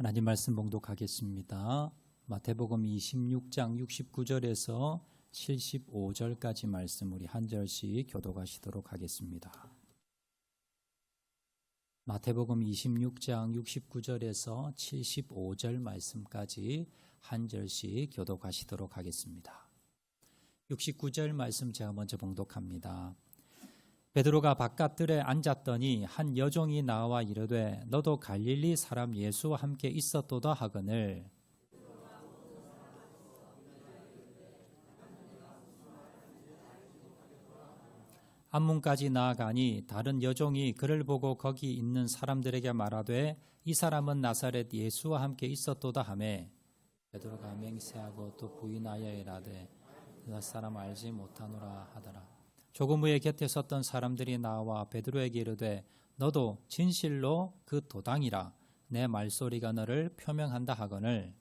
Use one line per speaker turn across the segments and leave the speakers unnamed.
하나님 말씀 봉독하겠습니다. 마태복음 26장 69절에서 75절까지 말씀 우리 한 절씩 교독하시도록 하겠습니다. 마태복음 26장 69절에서 75절 말씀까지 한 절씩 교독하시도록 하겠습니다. 69절 말씀 제가 먼저 봉독합니다. 베드로가 바깥들에 앉았더니 한 여종이 나와 이르되 너도 갈릴리 사람 예수와 함께 있었도다 하거늘 앞문까지 나아가니 다른 여종이 그를 보고 거기 있는 사람들에게 말하되 이 사람은 나사렛 예수와 함께 있었도다 하매 베드로가 맹세하고 또 부인하여 이르되 그 사람 알지 못하노라 하더라. 조금 후에 곁에 섰던 사람들이 나와 베드로에게 이르되 너도 진실로 그 도당이라 내 말소리가 너를 표명한다 하거늘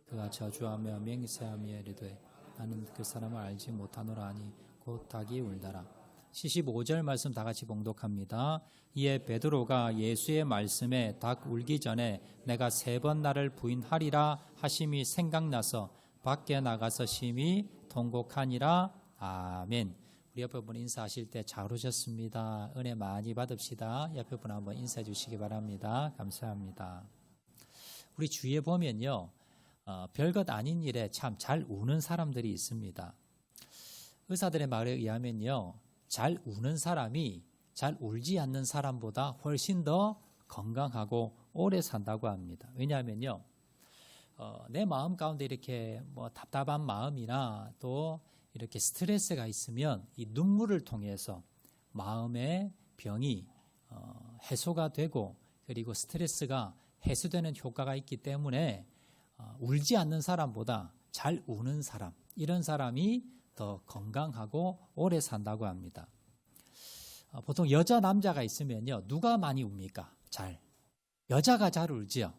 그가 저주하며 맹세하며 이르되 나는 그 사람을 알지 못하노라 하니 곧 닭이 울더라. 75절 말씀 다 같이 봉독합니다. 이에 베드로가 예수의 말씀에 닭 울기 전에 내가 3번 나를 부인하리라 하심이 생각나서 밖에 나가서 심히 통곡하니라. 아멘. 우리 옆에 분 인사하실 때 잘 오셨습니다. 은혜 많이 받읍시다. 옆에 분 한번 인사해 주시기 바랍니다. 감사합니다. 우리 주위에 보면요, 별것 아닌 일에 참 잘 우는 사람들이 있습니다. 의사들의 말에 의하면요, 잘 우는 사람이 잘 울지 않는 사람보다 훨씬 더 건강하고 오래 산다고 합니다. 왜냐하면요, 내 마음 가운데 이렇게 답답한 마음이나 또 이렇게 스트레스가 있으면 이 눈물을 통해서 마음의 병이 해소가 되고 그리고 스트레스가 해소되는 효과가 있기 때문에 울지 않는 사람보다 잘 우는 사람, 이런 사람이 더 건강하고 오래 산다고 합니다. 보통 여자, 남자가 있으면요, 누가 많이 웁니까? 여자가 잘 울지요.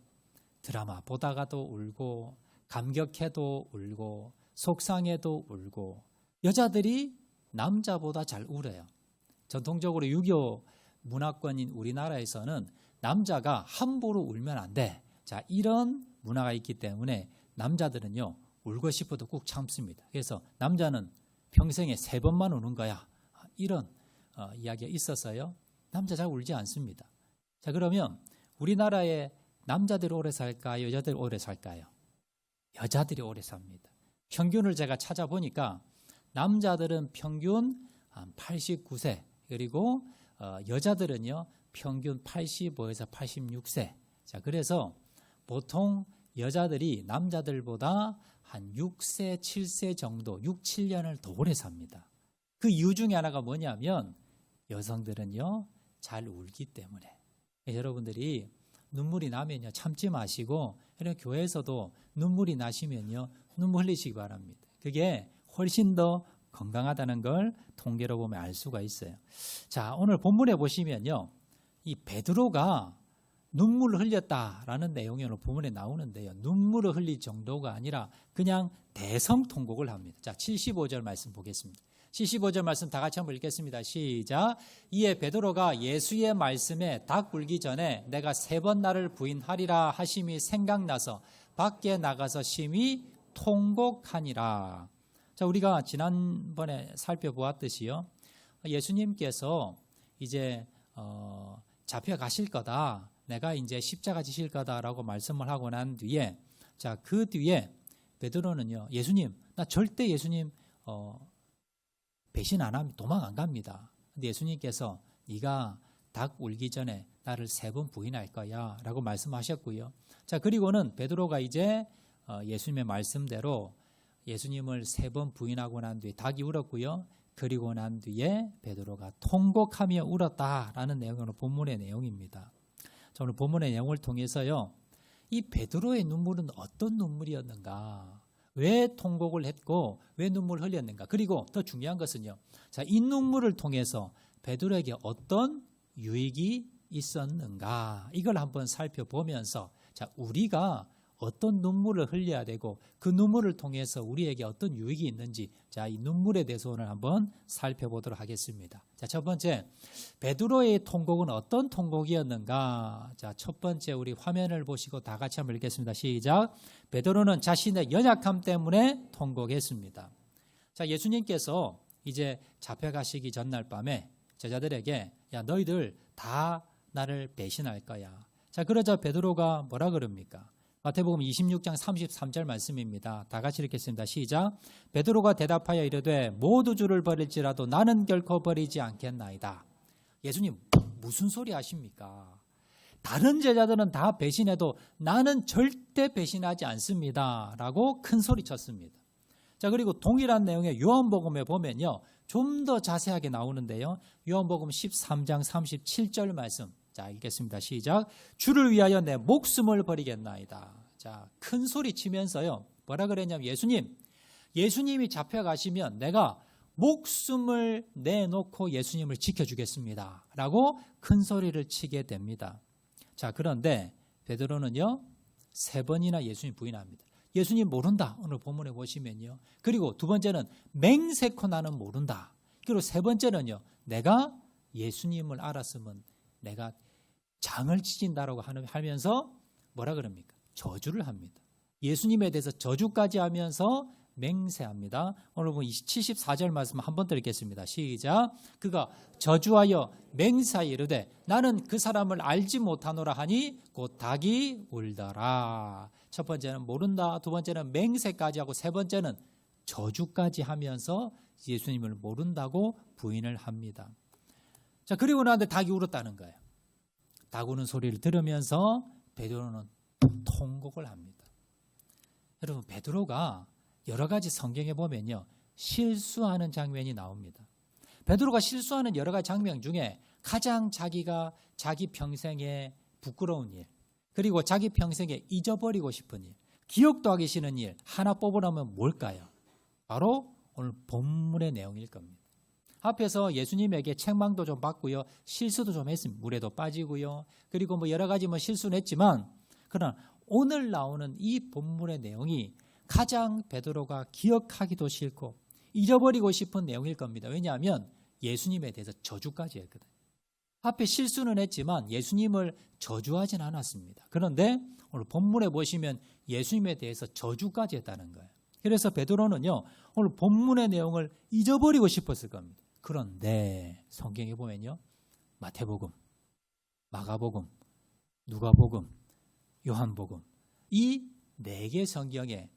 드라마 보다가도 울고 감격해도 울고 속상해도 울고 여자들이 남자보다 잘 울어요. 전통적으로 유교 문화권인 우리나라에서는 남자가 함부로 울면 안 돼. 자, 이런 문화가 있기 때문에 남자들은요, 울고 싶어도 꾹 참습니다. 그래서 남자는 평생에 3번만 우는 거야. 이런 이야기가 있어서요, 남자 잘 울지 않습니다. 자, 그러면 우리나라에 남자들이 오래 살까요? 여자들이 오래 살까요? 여자들이 오래 삽니다. 평균을 제가 찾아보니까 남자들은 평균 89세, 그리고 여자들은요 평균 85에서 86세. 자, 그래서 보통 여자들이 남자들보다 한 6세, 7세 정도, 6, 7년을 더 오래 삽니다. 그 이유 중에 하나가 뭐냐면 여성들은요 잘 울기 때문에. 여러분들이 눈물이 나면요 참지 마시고, 이런 교회에서도 눈물이 나시면요 눈물 흘리시기 바랍니다. 그게 훨씬 더 건강하다는 걸 통계로 보면 알 수가 있어요. 자, 오늘 본문에 보시면요, 이 베드로가 눈물을 흘렸다라는 내용이 오늘 본문에 나오는데요, 눈물을 흘릴 정도가 아니라 그냥 대성통곡을 합니다. 자, 75절 말씀 보겠습니다. 75절 말씀 다 같이 한번 읽겠습니다. 시작. 이에 베드로가 예수의 말씀에 닭 울기 전에 내가 3번 나를 부인하리라 하심이 생각나서 밖에 나가서 심히 통곡하니라. 자, 우리가 지난번에 살펴보았듯이요, 예수님께서 이제 잡혀가실 거다, 내가 이제 십자가 지실 거다라고 말씀을 하고 난 뒤에, 자, 그 뒤에 베드로는요, 예수님, 나 절대 예수님 배신 안 합니다. 도망 안 갑니다. 근데 예수님께서 네가 닭 울기 전에 나를 3번 부인할 거야 라고 말씀하셨고요. 자, 그리고는 베드로가 이제 예수님의 말씀대로 예수님을 3번 부인하고 난 뒤에 닭이 울었고요. 그리고 난 뒤에 베드로가 통곡하며 울었다라는 내용이 오늘 본문의 내용입니다. 자, 오늘 본문의 내용을 통해서요, 이 베드로의 눈물은 어떤 눈물이었는가, 왜 통곡을 했고 왜 눈물을 흘렸는가, 그리고 더 중요한 것은요, 자, 이 눈물을 통해서 베드로에게 어떤 유익이 있었는가, 이걸 한번 살펴보면서 자, 우리가 어떤 눈물을 흘려야 되고 그 눈물을 통해서 우리에게 어떤 유익이 있는지 자, 이 눈물에 대해서 오늘 한번 살펴보도록 하겠습니다. 자, 첫 번째 베드로의 통곡은 어떤 통곡이었는가? 자, 첫 번째 우리 화면을 보시고 다 같이 한번 읽겠습니다. 시작. 베드로는 자신의 연약함 때문에 통곡했습니다. 자, 예수님께서 이제 잡혀가시기 전날 밤에 제자들에게 야, 너희들 다 나를 배신할 거야. 자, 그러자 베드로가 뭐라 그럽니까? 마태복음 26장 33절 말씀입니다. 다 같이 읽겠습니다. 시작. 베드로가 대답하여 이르되 모두 주를 버릴지라도 나는 결코 버리지 않겠나이다. 예수님 무슨 소리 하십니까? 다른 제자들은 다 배신해도 나는 절대 배신하지 않습니다. 라고 큰 소리 쳤습니다. 자, 그리고 동일한 내용의 요한복음에 보면요. 좀 더 자세하게 나오는데요. 요한복음 13장 37절 말씀. 자, 읽겠습니다. 시작. 주를 위하여 내 목숨을 버리겠나이다. 자, 큰 소리 치면서요. 뭐라 그랬냐면 예수님이 잡혀가시면 내가 목숨을 내놓고 예수님을 지켜주겠습니다. 라고 큰 소리를 치게 됩니다. 자, 그런데 베드로는요. 3번이나 예수님 부인합니다. 예수님 모른다. 오늘 본문에 보시면요. 그리고 두 번째는 맹세코 나는 모른다. 그리고 세 번째는요. 내가 예수님을 알았으면 내가 장을 지진다라고 하면서 뭐라 그럽니까? 저주를 합니다. 예수님에 대해서 저주까지 하면서 맹세합니다. 오늘 보면 74절 말씀 한 번 더 읽겠습니다. 시작. 그가 저주하여 맹세하여 이르되 나는 그 사람을 알지 못하노라 하니 곧 닭이 울더라. 첫 번째는 모른다. 두 번째는 맹세까지 하고 세 번째는 저주까지 하면서 예수님을 모른다고 부인을 합니다. 자, 그리고 나한테 닭이 울었다는 거예요. 닭 우는 소리를 들으면서 베드로는 통곡을 합니다. 여러분, 베드로가 여러 가지 성경에 보면요. 실수하는 장면이 나옵니다. 베드로가 실수하는 여러 가지 장면 중에 가장 자기 평생에 부끄러운 일, 그리고 자기 평생에 잊어버리고 싶은 일, 기억도 하기 싫은 일 하나 뽑으라면 뭘까요? 바로 오늘 본문의 내용일 겁니다. 앞에서 예수님에게 책망도 좀 받고요. 실수도 좀 했습니다. 물에도 빠지고요. 그리고 뭐 여러 가지 실수는 했지만 그러나 오늘 나오는 이 본문의 내용이 가장 베드로가 기억하기도 싫고 잊어버리고 싶은 내용일 겁니다. 왜냐하면 예수님에 대해서 저주까지 했거든요. 앞에 실수는 했지만 예수님을 저주하진 않았습니다. 그런데 오늘 본문에 보시면 예수님에 대해서 저주까지 했다는 거예요. 그래서 베드로는요. 오늘 본문의 내용을 잊어버리고 싶었을 겁니다. 그런데 성경에 보면요. 마태복음, 마가복음, 누가복음, 요한복음 이 4개 성경에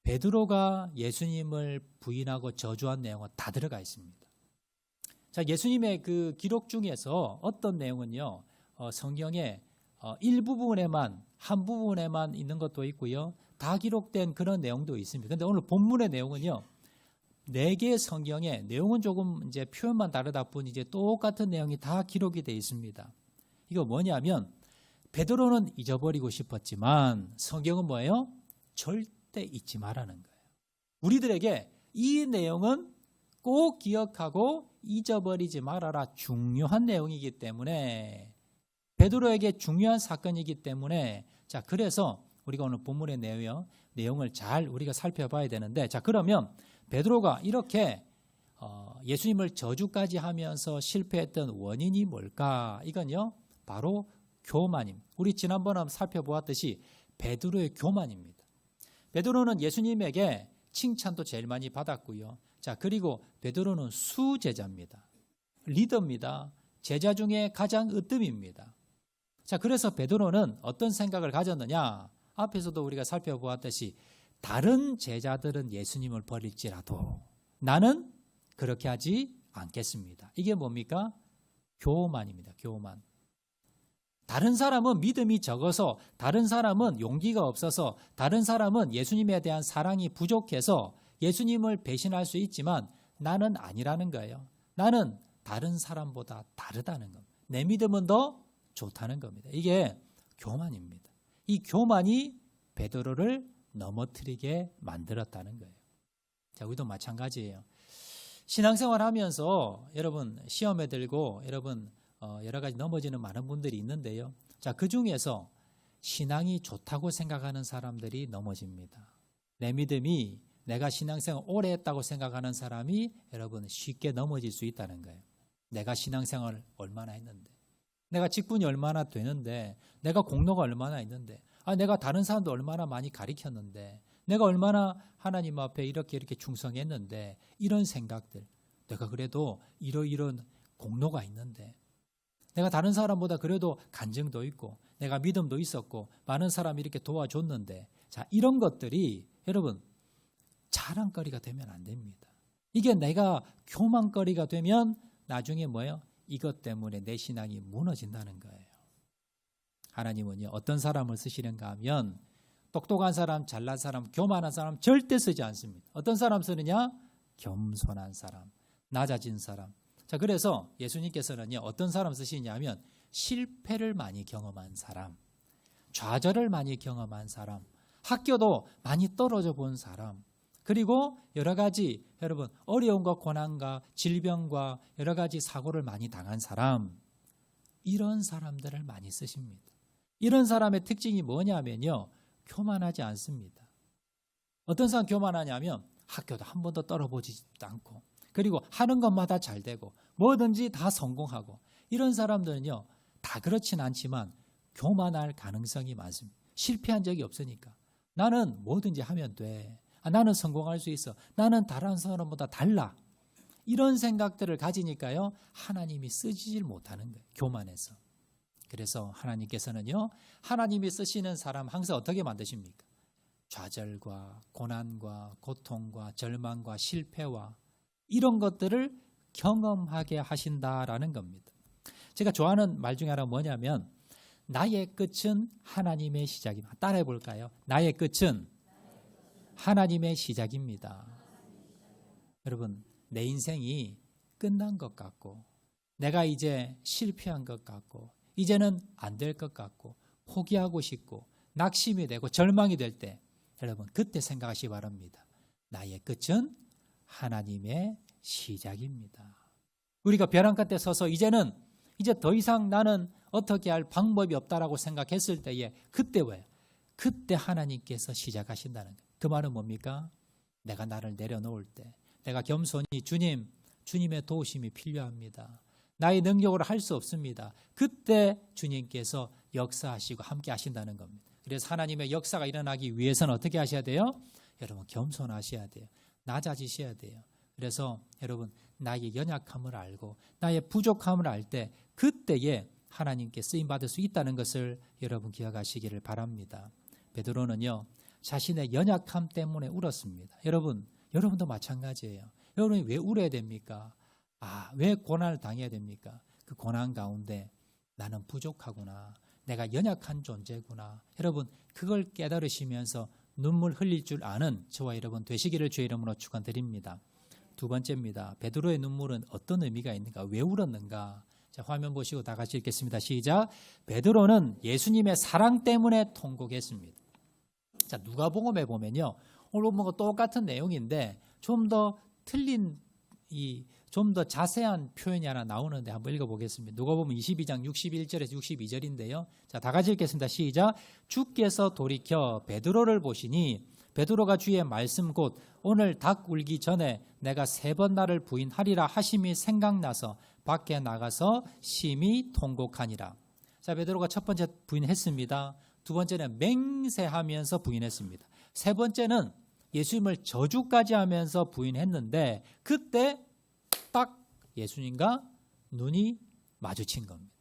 베드로가 예수님을 부인하고 저주한 내용은 다 들어가 있습니다. 자, 예수님의 그 기록 중에서 어떤 내용은요. 성경의 일부분에만 한 부분에만 있는 것도 있고요. 다 기록된 그런 내용도 있습니다. 그런데 오늘 본문의 내용은요. 4개의 성경에 내용은 조금 이제 표현만 다르다 뿐 이제 똑같은 내용이 다 기록이 되어 있습니다. 이거 뭐냐면 베드로는 잊어버리고 싶었지만 성경은 뭐예요? 절대 잊지 말라는 거예요. 우리들에게 이 내용은 꼭 기억하고 잊어버리지 말아라. 중요한 내용이기 때문에 베드로에게 중요한 사건이기 때문에 자, 그래서 우리가 오늘 본문의 내용을 잘 우리가 살펴봐야 되는데 자, 그러면 베드로가 이렇게 예수님을 저주까지 하면서 실패했던 원인이 뭘까? 이건요. 바로 교만입니다. 우리 지난번에 한번 살펴보았듯이 베드로의 교만입니다. 베드로는 예수님에게 칭찬도 제일 많이 받았고요. 자, 그리고 베드로는 수제자입니다. 리더입니다. 제자 중에 가장 으뜸입니다. 자, 그래서 베드로는 어떤 생각을 가졌느냐? 앞에서도 우리가 살펴보았듯이 다른 제자들은 예수님을 버릴지라도 나는 그렇게 하지 않겠습니다. 이게 뭡니까? 교만입니다. 교만. 다른 사람은 믿음이 적어서, 다른 사람은 용기가 없어서, 다른 사람은 예수님에 대한 사랑이 부족해서 예수님을 배신할 수 있지만 나는 아니라는 거예요. 나는 다른 사람보다 다르다는 겁니다. 내 믿음은 더 좋다는 겁니다. 이게 교만입니다. 이 교만이 베드로를 넘어뜨리게 만들었다는 거예요. 자, 우리도 마찬가지예요. 신앙생활 하면서 여러분 시험에 들고 여러분 여러 가지 넘어지는 많은 분들이 있는데요. 자, 그 중에서 신앙이 좋다고 생각하는 사람들이 넘어집니다. 내 믿음이 내가 신앙생활 오래 했다고 생각하는 사람이 여러분 쉽게 넘어질 수 있다는 거예요. 내가 신앙생활을 얼마나 했는데, 내가 직분이 얼마나 되는데, 내가 공로가 얼마나 있는데, 내가 다른 사람도 얼마나 많이 가르쳤는데, 내가 얼마나 하나님 앞에 이렇게 충성했는데, 이런 생각들, 내가 그래도 이런 공로가 있는데, 내가 다른 사람보다 그래도 간증도 있고 내가 믿음도 있었고 많은 사람이 이렇게 도와줬는데, 자, 이런 것들이 여러분 자랑거리가 되면 안 됩니다. 이게 내가 교만거리가 되면 나중에 뭐예요? 이것 때문에 내 신앙이 무너진다는 거예요. 하나님은요, 어떤 사람을 쓰시는가 하면 똑똑한 사람, 잘난 사람, 교만한 사람 절대 쓰지 않습니다. 어떤 사람 쓰느냐? 겸손한 사람, 낮아진 사람. 자, 그래서 예수님께서는요, 어떤 사람 쓰시냐면 실패를 많이 경험한 사람, 좌절을 많이 경험한 사람, 학교도 많이 떨어져 본 사람, 그리고 여러 가지 여러분 어려움과 고난과 질병과 여러 가지 사고를 많이 당한 사람, 이런 사람들을 많이 쓰십니다. 이런 사람의 특징이 뭐냐면요, 교만하지 않습니다. 어떤 사람 교만하냐면 학교도 한 번도 떨어보지도 않고, 그리고 하는 것마다 잘 되고 뭐든지 다 성공하고, 이런 사람들은요 다 그렇진 않지만 교만할 가능성이 많습니다. 실패한 적이 없으니까 나는 뭐든지 하면 돼, 나는 성공할 수 있어, 나는 다른 사람보다 달라, 이런 생각들을 가지니까요 하나님이 쓰지를 못하는 거예요, 교만해서. 그래서 하나님께서는요, 하나님이 쓰시는 사람 항상 어떻게 만드십니까? 좌절과 고난과 고통과 절망과 실패와 이런 것들을 경험하게 하신다라는 겁니다. 제가 좋아하는 말 중에 하나가 뭐냐면 나의 끝은 하나님의 시작입니다. 따라해 볼까요? 나의 끝은 하나님의 시작입니다. 여러분, 내 인생이 끝난 것 같고 내가 이제 실패한 것 같고 이제는 안 될 것 같고 포기하고 싶고 낙심이 되고 절망이 될 때, 여러분 그때 생각하시기 바랍니다. 나의 끝은 하나님의 시작입니다. 우리가 벼랑 끝에 서서 이제 더 이상 나는 어떻게 할 방법이 없다라고 생각했을 때에 그때 왜? 그때 하나님께서 시작하신다는 거예요. 그 말은 뭡니까? 내가 나를 내려놓을 때, 내가 겸손히 주님의 도우심이 필요합니다, 나의 능력으로 할 수 없습니다, 그때 주님께서 역사하시고 함께 하신다는 겁니다. 그래서 하나님의 역사가 일어나기 위해서는 어떻게 하셔야 돼요? 여러분 겸손하셔야 돼요. 낮아지셔야 돼요. 그래서 여러분 나의 연약함을 알고 나의 부족함을 알 때 그때에 하나님께 쓰임받을 수 있다는 것을 여러분 기억하시기를 바랍니다. 베드로는요 자신의 연약함 때문에 울었습니다. 여러분도 마찬가지예요. 여러분이 왜 울어야 됩니까? 왜 고난을 당해야 됩니까? 그 고난 가운데 나는 부족하구나, 내가 연약한 존재구나, 여러분 그걸 깨달으시면서 눈물 흘릴 줄 아는 저와 여러분 되시기를 주의 이름으로 축원드립니다. 두 번째입니다. 베드로의 눈물은 어떤 의미가 있는가? 왜 울었는가? 자, 화면 보시고 다 같이 읽겠습니다. 시작. 베드로는 예수님의 사랑 때문에 통곡했습니다. 자, 누가복음에 보면요, 오늘 보면 똑같은 내용인데 좀 더 틀린 좀 더 자세한 표현이 하나 나오는데 한번 읽어보겠습니다. 누가복음 22장 61절에서 62절인데요. 자, 다 같이 읽겠습니다. 시작. 주께서 돌이켜 베드로를 보시니 베드로가 주의 말씀 곧 오늘 닭 울기 전에 내가 3번 나를 부인하리라 하심이 생각나서 밖에 나가서 심히 통곡하니라. 자, 베드로가 첫 번째 부인했습니다. 두 번째는 맹세하면서 부인했습니다. 세 번째는 예수님을 저주까지 하면서 부인했는데 그때 딱 예수님과 눈이 마주친 겁니다.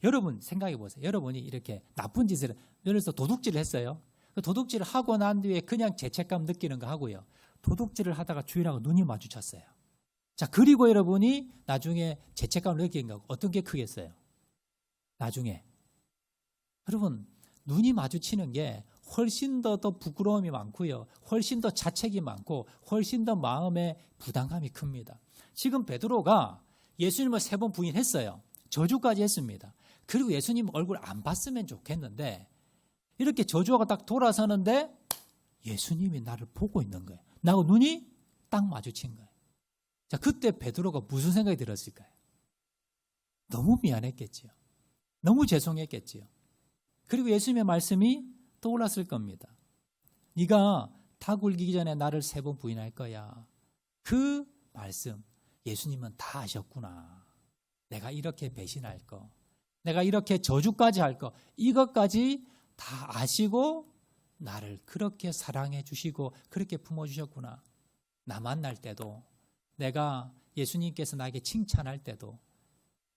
여러분 생각해 보세요. 여러분이 이렇게 나쁜 짓을, 예를 들어서 도둑질을 했어요. 도둑질을 하고 난 뒤에 그냥 죄책감 느끼는 거 하고요, 도둑질을 하다가 주인하고 눈이 마주쳤어요. 자, 그리고 여러분이 나중에 죄책감을 느끼는 거 어떤 게 크겠어요? 나중에 여러분 눈이 마주치는 게 훨씬 더 부끄러움이 많고요, 훨씬 더 자책이 많고 훨씬 더 마음의 부담감이 큽니다. 지금 베드로가 예수님을 3번 부인했어요. 저주까지 했습니다. 그리고 예수님 얼굴 안 봤으면 좋겠는데 이렇게 저주하고 딱 돌아서는데 예수님이 나를 보고 있는 거예요. 나하고 눈이 딱 마주친 거예요. 자, 그때 베드로가 무슨 생각이 들었을까요? 너무 미안했겠지요. 너무 죄송했겠지요. 그리고 예수님의 말씀이 떠올랐을 겁니다. 네가 닭 울기 전에 나를 3번 부인할 거야. 그 말씀 예수님은 다 아셨구나. 내가 이렇게 배신할 거, 내가 이렇게 저주까지 할 거, 이것까지 다 아시고 나를 그렇게 사랑해 주시고 그렇게 품어주셨구나. 나 만날 때도, 내가 예수님께서 나에게 칭찬할 때도,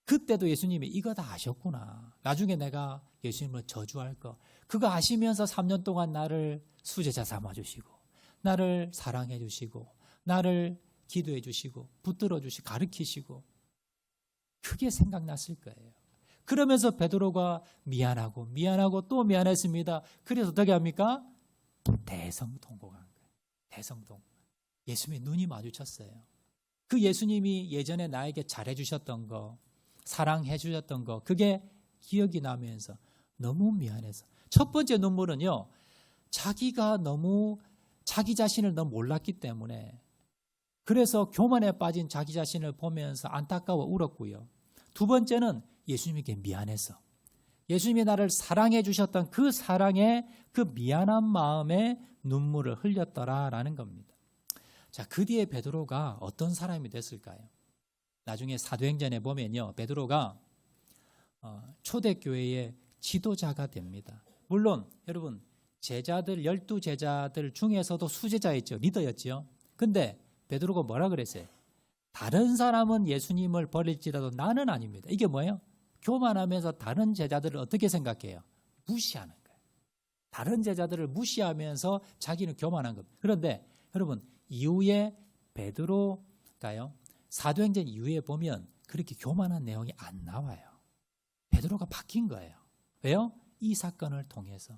그때도 예수님이 이거 다 아셨구나. 나중에 내가 예수님을 저주할 거, 그거 아시면서 3년 동안 나를 수제자 삼아주시고, 나를 사랑해 주시고, 나를 기도해 주시고, 붙들어 주시고, 가르치시고, 그게 생각났을 거예요. 그러면서 베드로가 미안하고 또 미안했습니다. 그래서 어떻게 합니까? 대성통곡한 거예요. 대성통곡. 예수님이 눈이 마주쳤어요. 그 예수님이 예전에 나에게 잘해 주셨던 거, 사랑해 주셨던 거, 그게 기억이 나면서 너무 미안해서. 첫 번째 눈물은요, 자기가 너무 자기 자신을 너무 몰랐기 때문에, 그래서 교만에 빠진 자기 자신을 보면서 안타까워 울었고요. 두 번째는 예수님에게 미안해서, 예수님이 나를 사랑해 주셨던 그 사랑에 그 미안한 마음에 눈물을 흘렸더라라는 겁니다. 자, 그 뒤에 베드로가 어떤 사람이 됐을까요? 나중에 사도행전에 보면요, 베드로가 초대교회의 지도자가 됩니다. 물론 여러분, 제자들 12제자들 중에서도 수제자였죠. 리더였죠. 근데 베드로가 뭐라 그랬어요? 다른 사람은 예수님을 버릴지라도 나는 아닙니다. 이게 뭐예요? 교만하면서 다른 제자들을 어떻게 생각해요? 무시하는 거예요. 다른 제자들을 무시하면서 자기는 교만한 겁니다. 그런데 여러분, 이후에 베드로가요, 사도행전 이후에 보면 그렇게 교만한 내용이 안 나와요. 베드로가 바뀐 거예요. 왜요? 이 사건을 통해서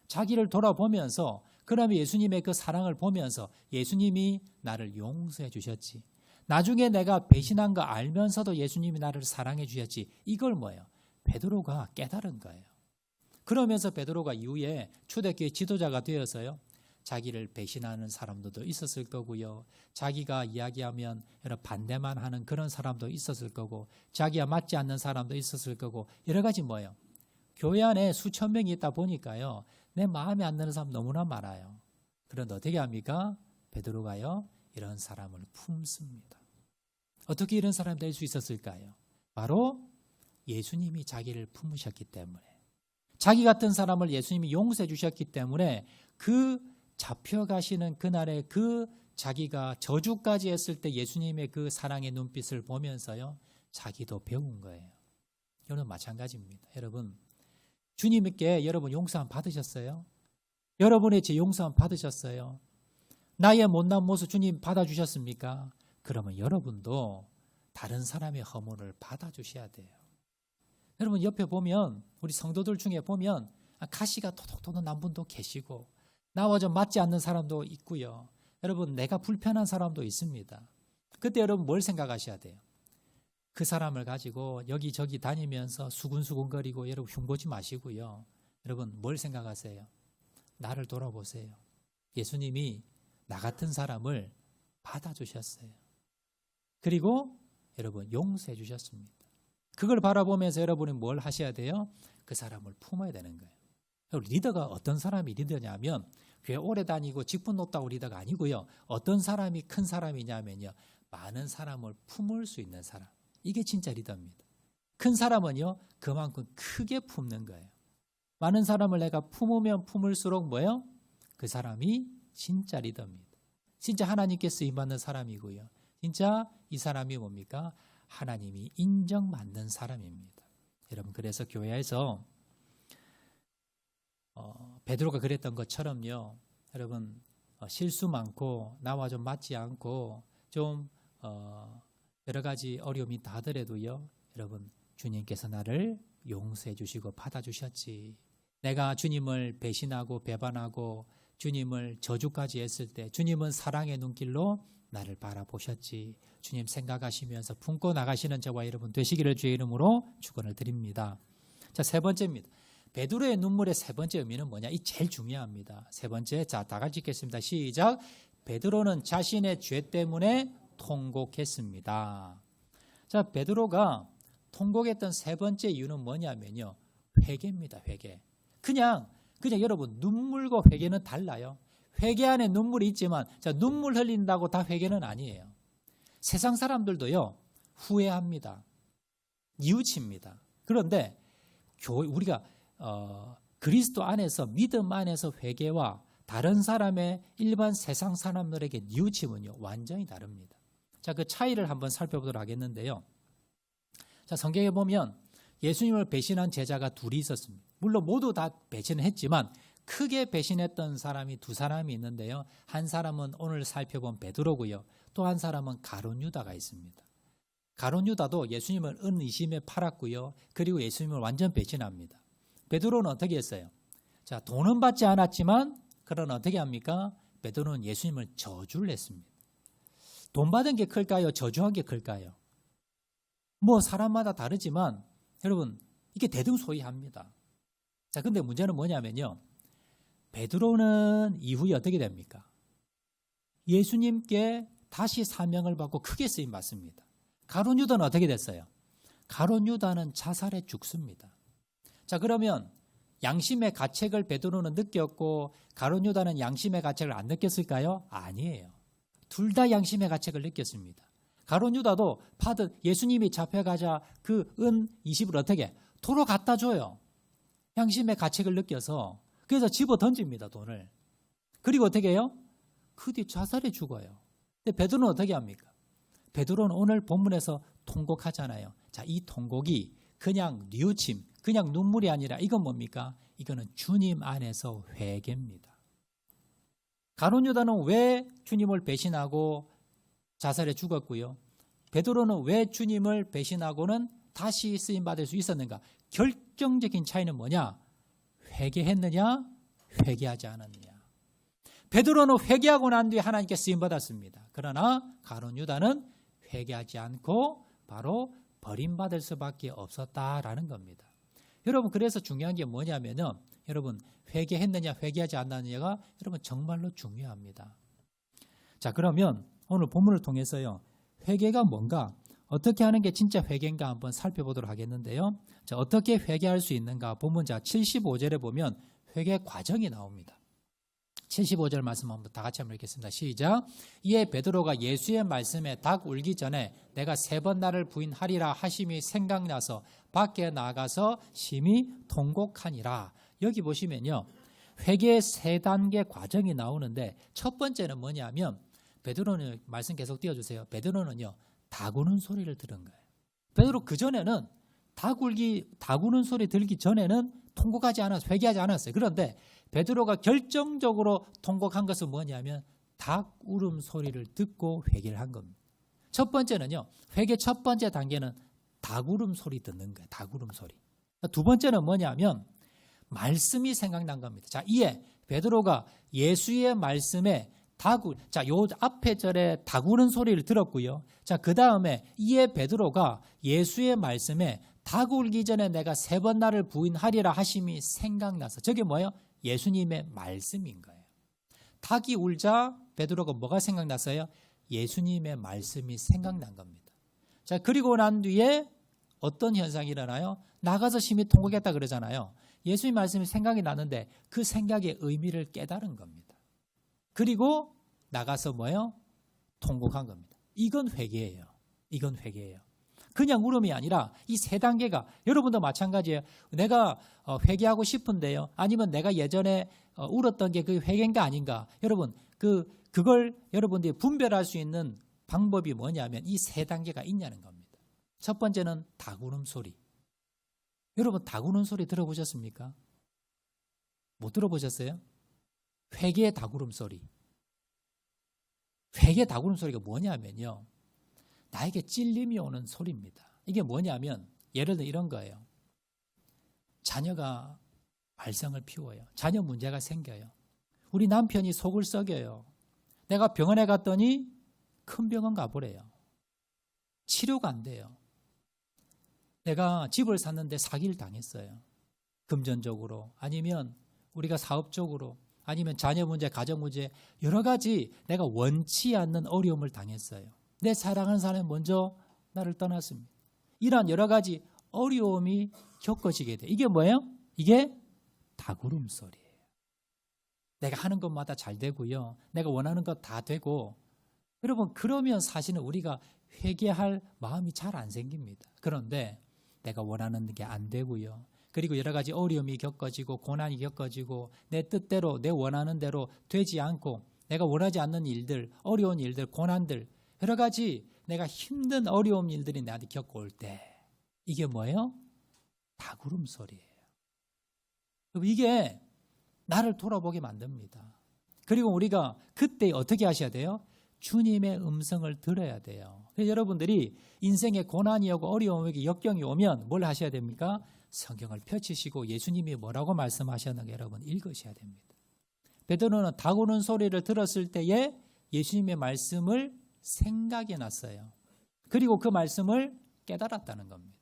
자기를 돌아보면서, 그러면 예수님의 그 사랑을 보면서 예수님이 나를 용서해 주셨지, 나중에 내가 배신한 거 알면서도 예수님이 나를 사랑해 주셨지, 이걸 뭐예요? 베드로가 깨달은 거예요. 그러면서 베드로가 이후에 초대교회 지도자가 되어서요, 자기를 배신하는 사람들도 있었을 거고요, 자기가 이야기하면 반대만 하는 그런 사람도 있었을 거고, 자기와 맞지 않는 사람도 있었을 거고, 여러 가지 뭐예요? 교회 안에 수천 명이 있다 보니까요, 내 마음에 안 드는 사람 너무나 많아요. 그런데 어떻게 합니까? 베드로가요, 이런 사람을 품습니다. 어떻게 이런 사람이 될 수 있었을까요? 바로 예수님이 자기를 품으셨기 때문에, 자기 같은 사람을 예수님이 용서해 주셨기 때문에, 그 잡혀가시는 그날에 그 자기가 저주까지 했을 때 예수님의 그 사랑의 눈빛을 보면서요, 자기도 배운 거예요. 여러분 마찬가지입니다. 여러분, 주님께 여러분 용서함 받으셨어요? 여러분의 제 용서함 받으셨어요? 나의 못난 모습 주님 받아주셨습니까? 그러면 여러분도 다른 사람의 허물을 받아주셔야 돼요. 여러분 옆에 보면, 우리 성도들 중에 보면 가시가 토독토독 난 분도 계시고, 나와 좀 맞지 않는 사람도 있고요. 여러분, 내가 불편한 사람도 있습니다. 그때 여러분 뭘 생각하셔야 돼요? 그 사람을 가지고 여기저기 다니면서 수군수군거리고 여러분 흉보지 마시고요. 여러분 뭘 생각하세요? 나를 돌아보세요. 예수님이 나 같은 사람을 받아주셨어요. 그리고 여러분 용서해 주셨습니다. 그걸 바라보면서 여러분이 뭘 하셔야 돼요? 그 사람을 품어야 되는 거예요. 리더가 어떤 사람이 리더냐면, 교회 오래 다니고 직분 높다고 리더가 아니고요. 어떤 사람이 큰 사람이냐면요, 많은 사람을 품을 수 있는 사람. 이게 진짜 리더입니다. 큰 사람은요, 그만큼 크게 품는 거예요. 많은 사람을 내가 품으면 품을수록 뭐예요? 그 사람이 진짜 리더입니다. 진짜 하나님께 쓰임받는 사람이고요. 진짜 이 사람이 뭡니까? 하나님이 인정받는 사람입니다. 여러분, 그래서 교회에서 베드로가 그랬던 것처럼요, 여러분 실수 많고 나와 좀 맞지 않고 좀 여러 가지 어려움이 있다 하더라도요, 여러분 주님께서 나를 용서해 주시고 받아주셨지, 내가 주님을 배신하고 배반하고 주님을 저주까지 했을 때 주님은 사랑의 눈길로 나를 바라보셨지, 주님 생각하시면서 품고 나가시는 저와 여러분 되시기를 주의 이름으로 축원을 드립니다. 자, 세 번째입니다. 베드로의 눈물의 세 번째 의미는 뭐냐? 이 제일 중요합니다. 세 번째, 자, 다 같이 읽겠습니다. 시작. 베드로는 자신의 죄 때문에 통곡했습니다. 자, 베드로가 통곡했던 세 번째 이유는 뭐냐면요, 회개입니다. 회개. 그냥 여러분 눈물과 회개는 달라요. 회개 안에 눈물이 있지만 눈물 흘린다고 다 회개는 아니에요. 세상 사람들도요 후회합니다. 뉘우칩니다. 그런데 우리가 그리스도 안에서 믿음 안에서 회개와 다른 사람의 일반 세상 사람들에게 뉘우침은요 완전히 다릅니다. 자, 그 차이를 한번 살펴보도록 하겠는데요. 자, 성경에 보면 예수님을 배신한 제자가 둘이 있었습니다. 물론 모두 다 배신을 했지만 크게 배신했던 사람이 두 사람이 있는데요. 한 사람은 오늘 살펴본 베드로고요. 또 한 사람은 가룟 유다가 있습니다. 가룟 유다도 예수님을 은의심에 팔았고요. 그리고 예수님을 완전 배신합니다. 베드로는 어떻게 했어요? 자, 돈은 받지 않았지만 그러나 어떻게 합니까? 베드로는 예수님을 저주를 했습니다. 돈 받은 게 클까요? 저주한 게 클까요? 뭐 사람마다 다르지만 여러분 이게 대등소이합니다. 자, 근데 문제는 뭐냐면요. 베드로는 이후에 어떻게 됩니까? 예수님께 다시 사명을 받고 크게 쓰임 받습니다. 가룟 유다는 어떻게 됐어요? 가룟 유다는 자살해 죽습니다. 자, 그러면 양심의 가책을 베드로는 느꼈고 가룟 유다는 양심의 가책을 안 느꼈을까요? 아니에요. 둘 다 양심의 가책을 느꼈습니다. 가룟 유다도 받은 예수님이 잡혀가자 그 은 20을 어떻게 도로 갖다 줘요. 양심의 가책을 느껴서 그래서 집어 던집니다. 돈을. 그리고 어떻게 해요? 그 뒤 자살해 죽어요. 근데 베드로는 어떻게 합니까? 베드로는 오늘 본문에서 통곡하잖아요. 자, 이 통곡이 그냥 뉘우침, 그냥 눈물이 아니라 이건 뭡니까? 이거는 주님 안에서 회개입니다. 가룟 유다는 왜 주님을 배신하고 자살해 죽었고요. 베드로는 왜 주님을 배신하고는 다시 쓰임 받을 수 있었는가? 결정적인 차이는 뭐냐? 회개했느냐? 회개하지 않았느냐? 베드로는 회개하고 난 뒤에 하나님께 쓰임 받았습니다. 그러나 가룟 유다는 회개하지 않고 바로 버림받을 수밖에 없었다라는 겁니다. 여러분, 그래서 중요한 게 뭐냐면요. 여러분, 회개했느냐 회개하지 않았느냐가 여러분 정말로 중요합니다. 자, 그러면 오늘 본문을 통해서요. 회개가 뭔가, 어떻게 하는 게 진짜 회개인가 한번 살펴보도록 하겠는데요. 자, 어떻게 회개할 수 있는가? 본문 75절에 보면 회개 과정이 나옵니다. 75절 말씀 한번 다 같이 한번 읽겠습니다. 시작. 이에 베드로가 예수의 말씀에 닭 울기 전에 내가 3번 나를 부인하리라 하심이 생각나서 밖에 나가서 심히 통곡하니라. 여기 보시면요. 회개의 3단계 과정이 나오는데 첫 번째는 뭐냐면 베드로는 말씀 계속 띄워주세요. 베드로는요. 닭 우는 소리를 들은 거예요. 베드로 그전에는 닭 우는 소리 들기 전에는 통곡하지 않았어요. 회개하지 않았어요. 그런데 베드로가 결정적으로 통곡한 것은 뭐냐면 닭 울음 소리를 듣고 회개를 한 겁니다. 첫 번째는요. 회개 첫 번째 단계는 닭 울음 소리 듣는 거예요. 닭 울음 소리. 두 번째는 뭐냐면 말씀이 생각난 겁니다. 자, 이에 베드로가 예수의 말씀에 요 앞에 절에 닭 우는 소리를 들었고요. 자, 그 다음에 이에 베드로가 예수의 말씀에 닭 울기 전에 내가 3번 나를 부인하리라 하심이 생각나서, 저게 뭐예요? 예수님의 말씀인 거예요. 닭이 울자 베드로가 뭐가 생각났어요? 예수님의 말씀이 생각난 겁니다. 자, 그리고 난 뒤에 어떤 현상이 일어나요? 나가서 심히 통곡했다 그러잖아요. 예수님 말씀이 생각이 나는데 그 생각의 의미를 깨달은 겁니다. 그리고 나가서 뭐예요? 통곡한 겁니다. 이건 회개예요. 이건 회개예요. 그냥 울음이 아니라 이 3단계가 여러분도 마찬가지예요. 내가 회개하고 싶은데요. 아니면 내가 예전에 울었던 게 그 회개인가 아닌가. 여러분 그걸 여러분들이 분별할 수 있는 방법이 뭐냐면 이 3단계가 있냐는 겁니다. 첫 번째는 닭 우는 소리. 여러분 닭 우는 소리 들어보셨습니까? 못 들어보셨어요? 회개의 닭 우는 소리. 회개의 닭 우는 소리가 뭐냐면요. 나에게 찔림이 오는 소리입니다. 이게 뭐냐면 예를 들어 이런 거예요. 자녀가 말썽을 피워요. 자녀 문제가 생겨요. 우리 남편이 속을 썩여요. 내가 병원에 갔더니 큰 병원 가보래요. 치료가 안 돼요. 내가 집을 샀는데 사기를 당했어요. 금전적으로 아니면 우리가 사업적으로 아니면 자녀 문제, 가정 문제 여러 가지 내가 원치 않는 어려움을 당했어요. 내 사랑하는 사람이 먼저 나를 떠났습니다. 이러한 여러 가지 어려움이 겪어지게 돼. 이게 뭐예요? 이게 다구름 소리예요. 내가 하는 것마다 잘 되고요. 내가 원하는 것 다 되고, 여러분 그러면 사실은 우리가 회개할 마음이 잘 안 생깁니다. 그런데 내가 원하는 게 안 되고요. 그리고 여러 가지 어려움이 겪어지고 고난이 겪어지고 내 뜻대로 내 원하는 대로 되지 않고 내가 원하지 않는 일들, 어려운 일들, 고난들, 여러 가지 내가 힘든 어려운 일들이 나한테 겪어올 때 이게 뭐예요? 다구름 소리예요. 이게 나를 돌아보게 만듭니다. 그리고 우리가 그때 어떻게 하셔야 돼요? 주님의 음성을 들어야 돼요. 그래서 여러분들이 인생에 고난이 오고 어려움이 역경이 오면 뭘 하셔야 됩니까? 성경을 펼치시고 예수님이 뭐라고 말씀하셨는가 여러분 읽으셔야 됩니다. 베드로는 다구는 소리를 들었을 때에 예수님의 말씀을 생각이 났어요. 그리고 그 말씀을 깨달았다는 겁니다.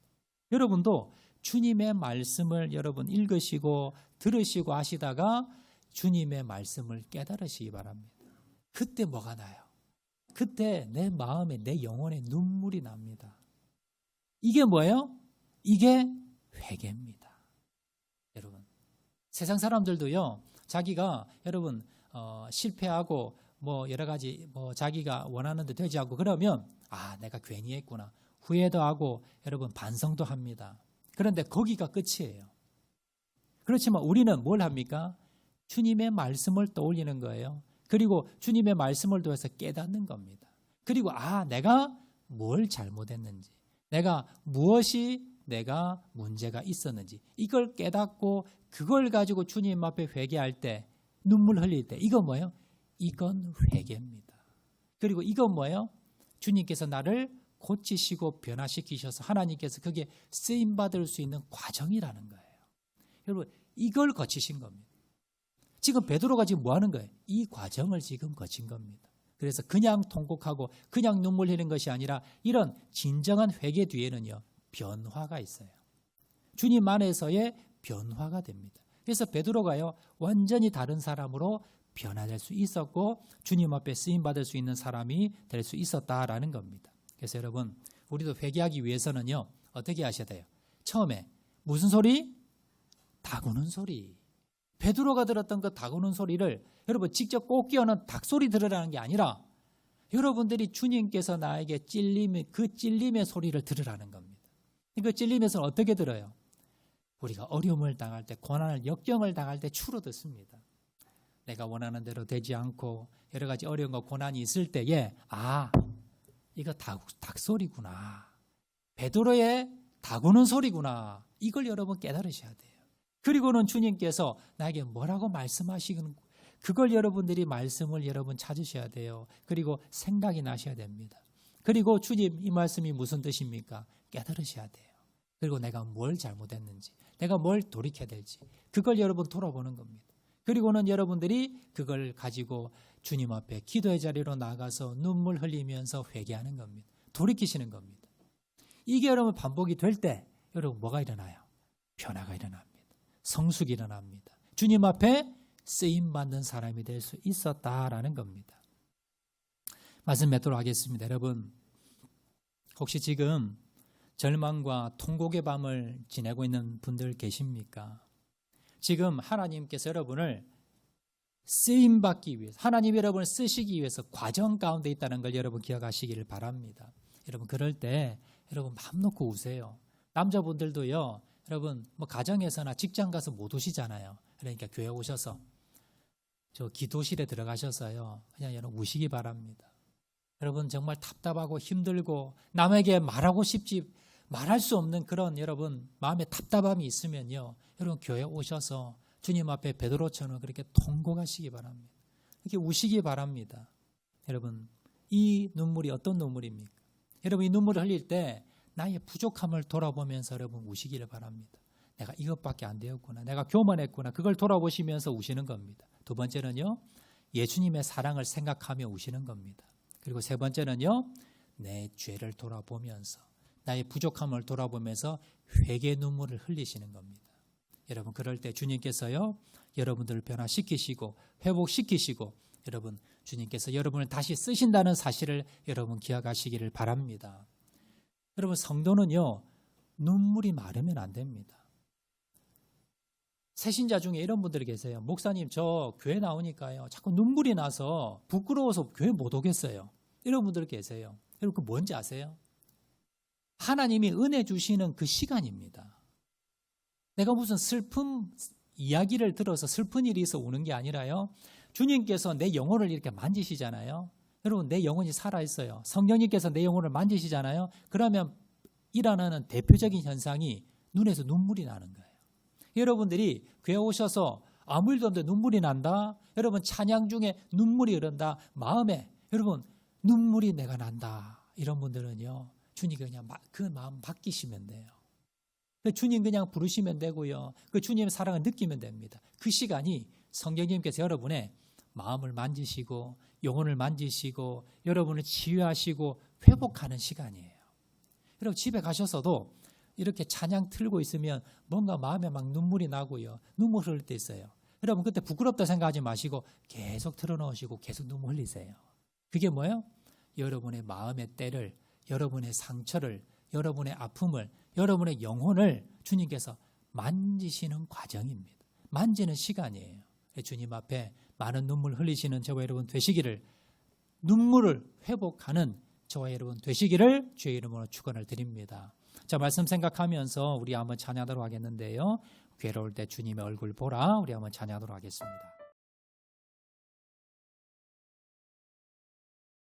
여러분도 주님의 말씀을 여러분 읽으시고 들으시고 하시다가 주님의 말씀을 깨달으시기 바랍니다. 그때 뭐가 나요? 그때 내 마음에 내 영혼에 눈물이 납니다. 이게 뭐예요? 이게 회개입니다. 여러분 세상 사람들도요 자기가 여러분 실패하고 뭐 여러 가지 뭐 자기가 원하는 데 되지 않고 그러면 내가 괜히 했구나 후회도 하고 여러분 반성도 합니다. 그런데 거기가 끝이에요. 그렇지만 우리는 뭘 합니까? 주님의 말씀을 떠올리는 거예요. 그리고 주님의 말씀을 통해서 깨닫는 겁니다. 그리고 내가 뭘 잘못했는지, 내가 무엇이 내가 문제가 있었는지 이걸 깨닫고 그걸 가지고 주님 앞에 회개할 때 눈물 흘릴 때 이건 뭐예요? 이건 회개입니다. 그리고 이건 뭐예요? 주님께서 나를 고치시고 변화시키셔서 하나님께서 그게 쓰임받을 수 있는 과정이라는 거예요. 여러분 이걸 거치신 겁니다. 지금 베드로가 지금 뭐 하는 거예요? 이 과정을 지금 거친 겁니다. 그래서 그냥 통곡하고 그냥 눈물 흘리는 것이 아니라 이런 진정한 회개 뒤에는요 변화가 있어요. 주님 안에서의 변화가 됩니다. 그래서 베드로가요 완전히 다른 사람으로 변화될 수 있었고 주님 앞에 쓰임받을 수 있는 사람이 될 수 있었다라는 겁니다. 그래서 여러분 우리도 회개하기 위해서는요 어떻게 하셔야 돼요? 처음에 무슨 소리? 다구는 소리. 베드로가 들었던 그 다구는 소리를 여러분 직접 꼭 끼워는 닭소리 들으라는 게 아니라 여러분들이 주님께서 나에게 그 찔림의 소리를 들으라는 겁니다. 그 찔림에서는 어떻게 들어요? 우리가 어려움을 당할 때 고난을 역경을 당할 때 주로 듣습니다. 내가 원하는 대로 되지 않고 여러 가지 어려움과 고난이 있을 때에 이거 닭소리구나. 베드로의 다구는 소리구나. 이걸 여러분 깨달으셔야 돼요. 그리고는 주님께서 나에게 뭐라고 말씀하시는 그걸 여러분들이 말씀을 여러분 찾으셔야 돼요. 그리고 생각이 나셔야 됩니다. 그리고 주님 이 말씀이 무슨 뜻입니까? 깨달으셔야 돼요. 그리고 내가 뭘 잘못했는지 내가 뭘 돌이켜야 될지 그걸 여러분 돌아보는 겁니다. 그리고는 여러분들이 그걸 가지고 주님 앞에 기도의 자리로 나가서 눈물 흘리면서 회개하는 겁니다. 돌이키시는 겁니다. 이게 여러분 반복이 될 때 여러분 뭐가 일어나요? 변화가 일어납니다. 성숙이 일어납니다. 주님 앞에 쓰임받는 사람이 될 수 있었다라는 겁니다. 말씀 맺도록 하겠습니다. 여러분 혹시 지금 절망과 통곡의 밤을 지내고 있는 분들 계십니까? 지금 하나님께서 여러분을 쓰임받기 위해서 하나님이 여러분을 쓰시기 위해서 과정 가운데 있다는 걸 여러분 기억하시기를 바랍니다. 여러분 그럴 때 여러분 마음 놓고 우세요. 남자분들도요. 여러분 뭐 가정에서나 직장 가서 못 오시잖아요. 그러니까 교회 오셔서 저 기도실에 들어가셔서요. 그냥 여러분 우시기 바랍니다. 여러분 정말 답답하고 힘들고 남에게 말하고 싶지 말할 수 없는 그런 여러분 마음에 답답함이 있으면요. 여러분 교회 오셔서 주님 앞에 베드로처럼 그렇게 통곡하시기 바랍니다. 이렇게 우시기 바랍니다. 여러분 이 눈물이 어떤 눈물입니까? 여러분 이 눈물을 흘릴 때 나의 부족함을 돌아보면서 여러분 우시기를 바랍니다. 내가 이것밖에 안 되었구나. 내가 교만했구나. 그걸 돌아보시면서 우시는 겁니다. 두 번째는요. 예수님의 사랑을 생각하며 우시는 겁니다. 그리고 세 번째는요. 내 죄를 돌아보면서 나의 부족함을 돌아보면서 회개 눈물을 흘리시는 겁니다. 여러분 그럴 때 주님께서요. 여러분들을 변화시키시고 회복시키시고 여러분 주님께서 여러분을 다시 쓰신다는 사실을 여러분 기억하시기를 바랍니다. 여러분 성도는요. 눈물이 마르면 안 됩니다. 새신자 중에 이런 분들이 계세요. 목사님, 저 교회 나오니까요, 자꾸 눈물이 나서 부끄러워서 교회 못 오겠어요. 이런 분들 계세요. 여러분, 그 뭔지 아세요? 하나님이 은혜 주시는 그 시간입니다. 내가 무슨 슬픈 이야기를 들어서 슬픈 일이 있어 우는 게 아니라요, 주님께서 내 영혼을 이렇게 만지시잖아요. 여러분, 내 영혼이 살아있어요. 성령님께서 내 영혼을 만지시잖아요. 그러면 일어나는 대표적인 현상이 눈에서 눈물이 나는 거예요. 여러분들이 교회 오셔서 아무 일도 없는데 눈물이 난다. 여러분, 찬양 중에 눈물이 흐른다. 마음에 여러분 눈물이 내가 난다. 이런 분들은요, 주님 그냥 그 마음 맡기시면 돼요. 주님 그냥 부르시면 되고요. 그 주님의 사랑을 느끼면 됩니다. 그 시간이 성령님께서 여러분의 마음을 만지시고 영혼을 만지시고 여러분을 치유하시고 회복하는 시간이에요. 여러분, 집에 가셔서도 이렇게 찬양 틀고 있으면 뭔가 마음에 막 눈물이 나고요. 눈물 흘릴 때 있어요. 여러분, 그때 부끄럽다 생각하지 마시고 계속 틀어놓으시고 계속 눈물 흘리세요. 그게 뭐예요? 여러분의 마음의 때를, 여러분의 상처를, 여러분의 아픔을, 여러분의 영혼을 주님께서 만지시는 과정입니다. 만지는 시간이에요. 주님 앞에 많은 눈물 흘리시는 저와 여러분 되시기를, 눈물을 회복하는 저와 여러분 되시기를 주의 이름으로 축원을 드립니다. 자, 말씀 생각하면서 우리 한번 찬양하도록 하겠는데요. 괴로울 때 주님의 얼굴 보라, 우리 한번 찬양하도록 하겠습니다.